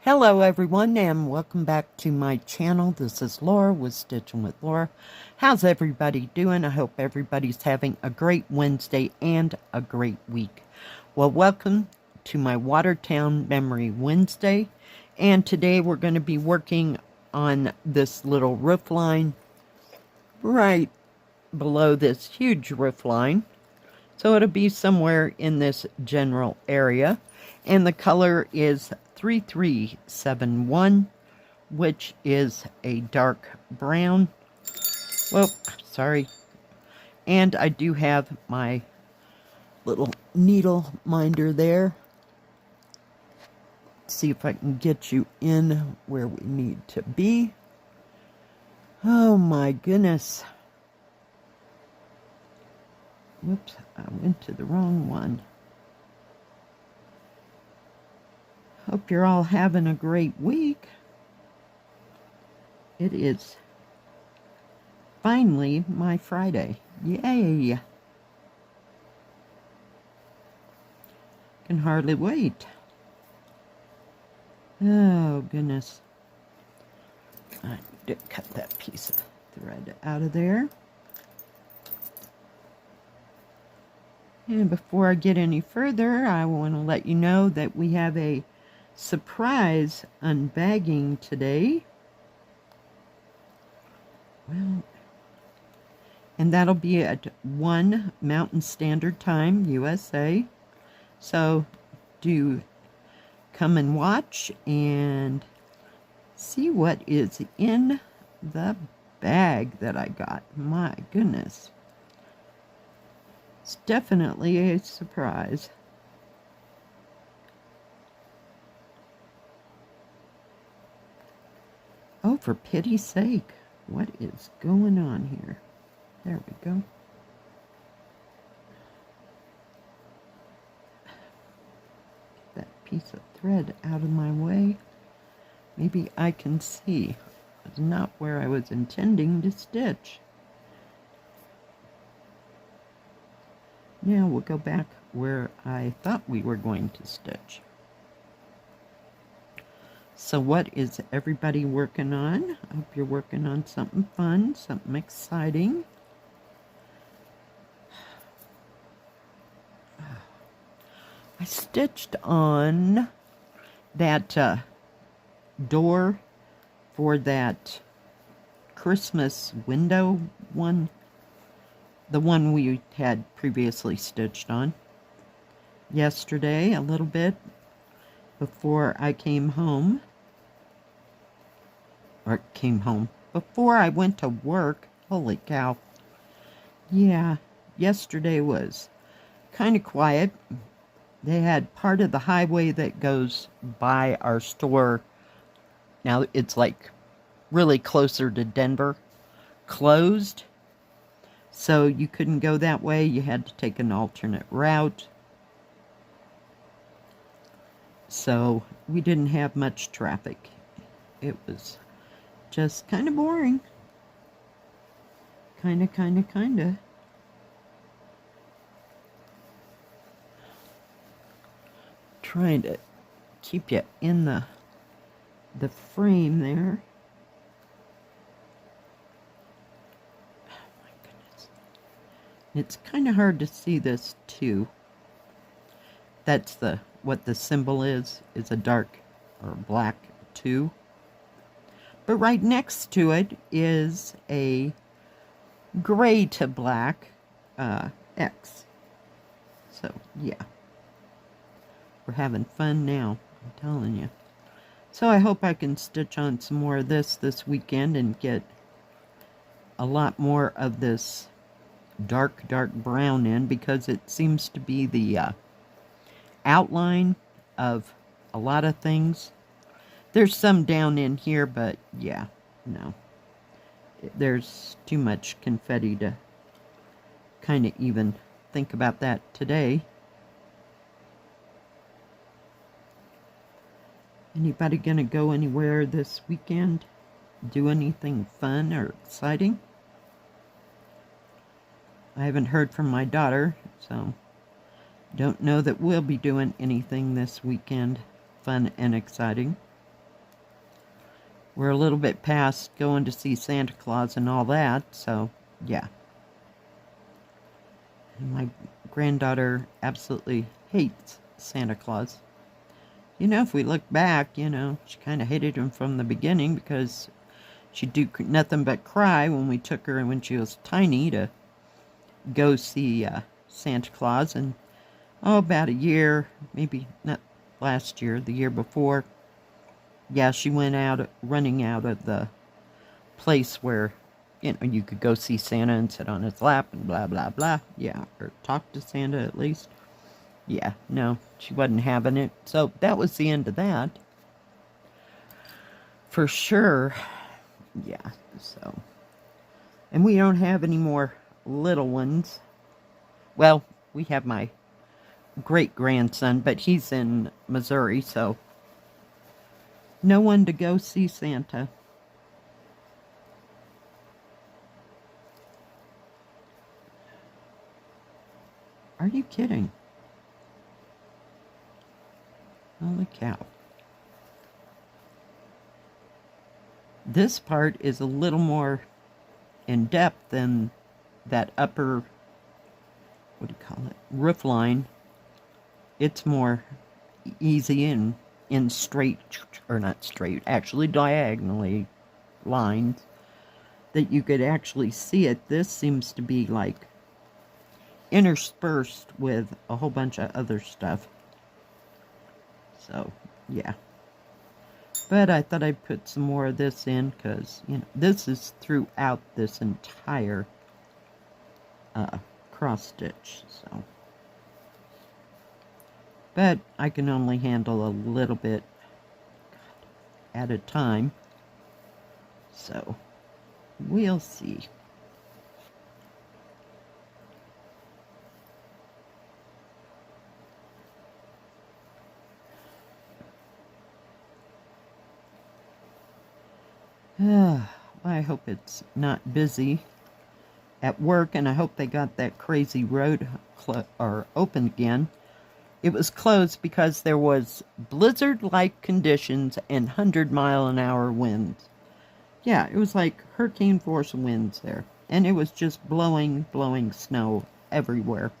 Hello everyone and welcome back to my channel. This is Laura with Stitching with Laura. How's everybody doing? I hope everybody's having a great Wednesday and a great week. Well, welcome to my Watertown Memory Wednesday, and today we're going to be working on this little roof line right below this huge roof line. So it'll be somewhere in this general area, and the color is 3371, which is a dark brown. Well, sorry. And I do have my little needle minder there. Let's see if I can get you in where we need to be. Oh my goodness. Whoops, I went to the wrong one. Hope you're all having a great week. It is finally my Friday. Yay! Can hardly wait. Oh, goodness. I need to cut that piece of thread out of there. And before I get any further, I want to let you know that we have a surprise unbagging today. Well, and that'll be at 1 Mountain Standard Time, USA. So do come and watch and see what is in the bag that I got. My goodness. It's definitely a surprise. Oh, for pity's sake, what is going on here? There we go. Get that piece of thread out of my way. Maybe I can see. It's not where I was intending to stitch. Now we'll go back where I thought we were going to stitch. So what is everybody working on? I hope you're working on something fun, something exciting. I stitched on that door for that Christmas window one, the one we had previously stitched on yesterday a little bit before I came home. Before I went to work. Holy cow. Yeah, yesterday was kind of quiet. They had part of the highway that goes by our store. Now it's like really closer to Denver, closed. So you couldn't go that way. You had to take an alternate route. So we didn't have much traffic. It was just kind of boring. Kind of. Trying to keep you in the frame there. Oh my goodness. It's kind of hard to see this too. That's what the symbol is a dark or black 2. But right next to it is a gray to black X. So, yeah. We're having fun now, I'm telling you. So I hope I can stitch on some more of this weekend and get a lot more of this dark brown in, because it seems to be the outline of a lot of things. There's some down in here, but yeah, no. There's too much confetti to kind of even think about that today. Anybody gonna go anywhere this weekend? Do anything fun or exciting? I haven't heard from my daughter, so don't know that we'll be doing anything this weekend fun and exciting. we're a little bit past going to see Santa Claus and all that, so yeah. And my granddaughter absolutely hates Santa Claus. You know, if we look back, you know, she kind of hated him from the beginning because she'd do nothing but cry when we took her when she was tiny to go see Santa Claus. And, oh, about a year, maybe not last year, the year before, yeah, she went out, running out of the place where, you know, you could go see Santa and sit on his lap and blah, blah, blah. Yeah, or talk to Santa at least. Yeah, no, she wasn't having it. So that was the end of that. For sure. Yeah, so. And we don't have any more little ones. Well, we have my great-grandson, but he's in Missouri, so no one to go see Santa. Are you kidding? Holy cow. This part is a little more in depth than that upper, what do you call it, roof line. It's more easy and in straight, or not straight, actually diagonally lines that you could actually see it. This seems to be like interspersed with a whole bunch of other stuff. So, yeah. But I thought I'd put some more of this in because, you know, this is throughout this entire cross stitch. So, but I can only handle a little bit at a time. So, we'll see. I hope it's not busy at work, and I hope they got that crazy road open again. It was closed because there was blizzard-like conditions and 100-mile-an-hour winds. Yeah, it was like hurricane force winds there, and it was just blowing snow everywhere.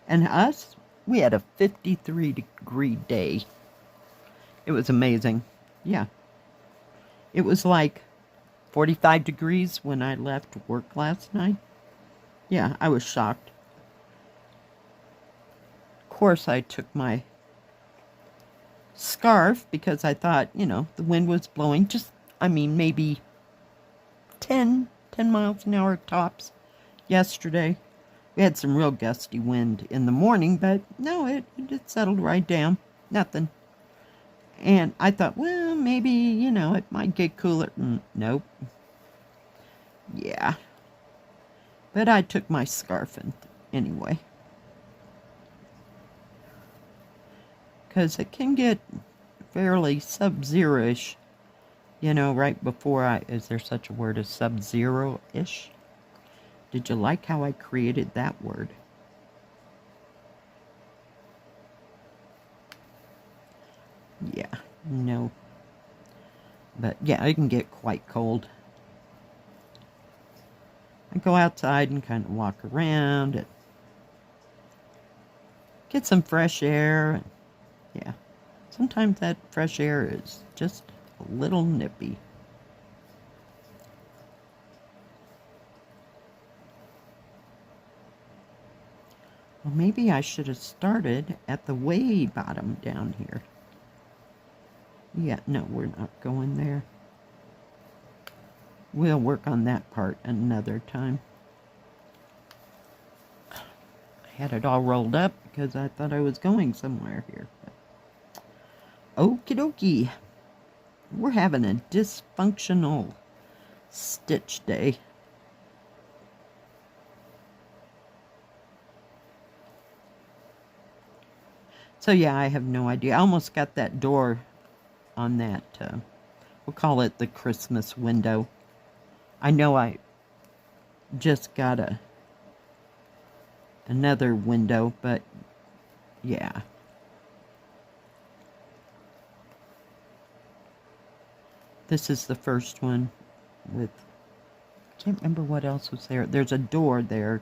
And us, we had a 53-degree day. It was amazing. Yeah. It was like 45 degrees when I left work last night. Yeah, I was shocked. Of course, I took my scarf because I thought, you know, the wind was blowing just, I mean, maybe 10 miles an hour tops yesterday. We had some real gusty wind in the morning, but no, it just settled right down. Nothing. And I thought, well, maybe, you know, it might get cooler. Nope. Yeah. But I took my scarf in anyway. Because it can get fairly sub-zero-ish, you know, right before is there such a word as sub-zero-ish? Did you like how I created that word? Yeah, no. But yeah, it can get quite cold. I go outside and kind of walk around and get some fresh air. Yeah, sometimes that fresh air is just a little nippy. Well, maybe I should have started at the way bottom down here. Yeah, no, we're not going there. We'll work on that part another time. I had it all rolled up because I thought I was going somewhere here. Okie dokie. We're having a dysfunctional stitch day. So yeah, I have no idea. I almost got that door on that, we'll call it the Christmas window. I know I just got another window, but yeah. This is the first one with, I can't remember what else was there. There's a door there.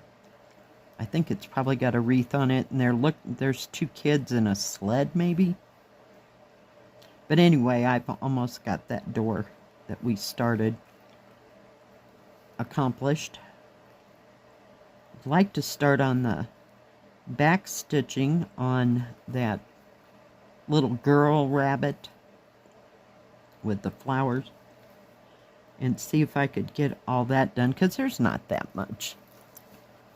I think it's probably got a wreath on it, and there's 2 kids in a sled, maybe. But anyway, I've almost got that door that we started accomplished. I'd like to start on the back stitching on that little girl rabbit with the flowers and see if I could get all that done, because there's not that much,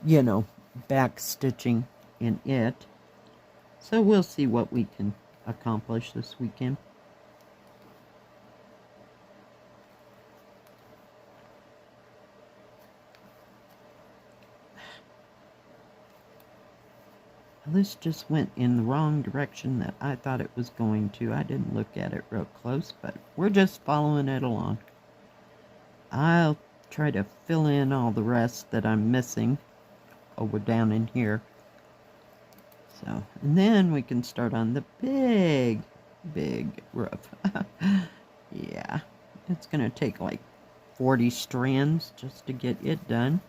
you know, back stitching in it. So we'll see what we can accomplish this weekend. This just went in the wrong direction that I thought it was going to. I didn't look at it real close, but we're just following it along. I'll try to fill in all the rest that I'm missing over down in here. So, and then we can start on the big roof. Yeah, it's going to take like 40 strands just to get it done.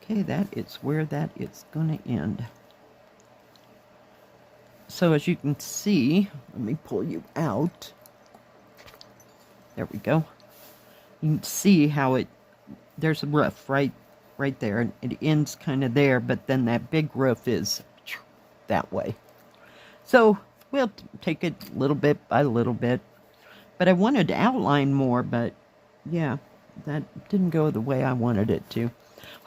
Okay, that is where that is going to end. So as you can see, let me pull you out. There we go. You can see how there's a roof right there, and it ends kind of there, but then that big roof is that way. So we'll take it little bit by little bit. But I wanted to outline more, but yeah, that didn't go the way I wanted it to.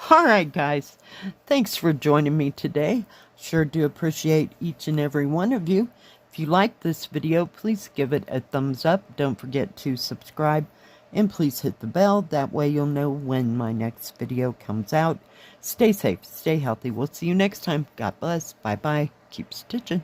All right, guys, thanks for joining me today. Sure do appreciate each and every one of you. If you like this video, please give it a thumbs up. Don't forget to subscribe, and please hit the bell. That way you'll know when my next video comes out. Stay safe, stay healthy. We'll see you next time. God bless. Bye-bye. Keep stitching.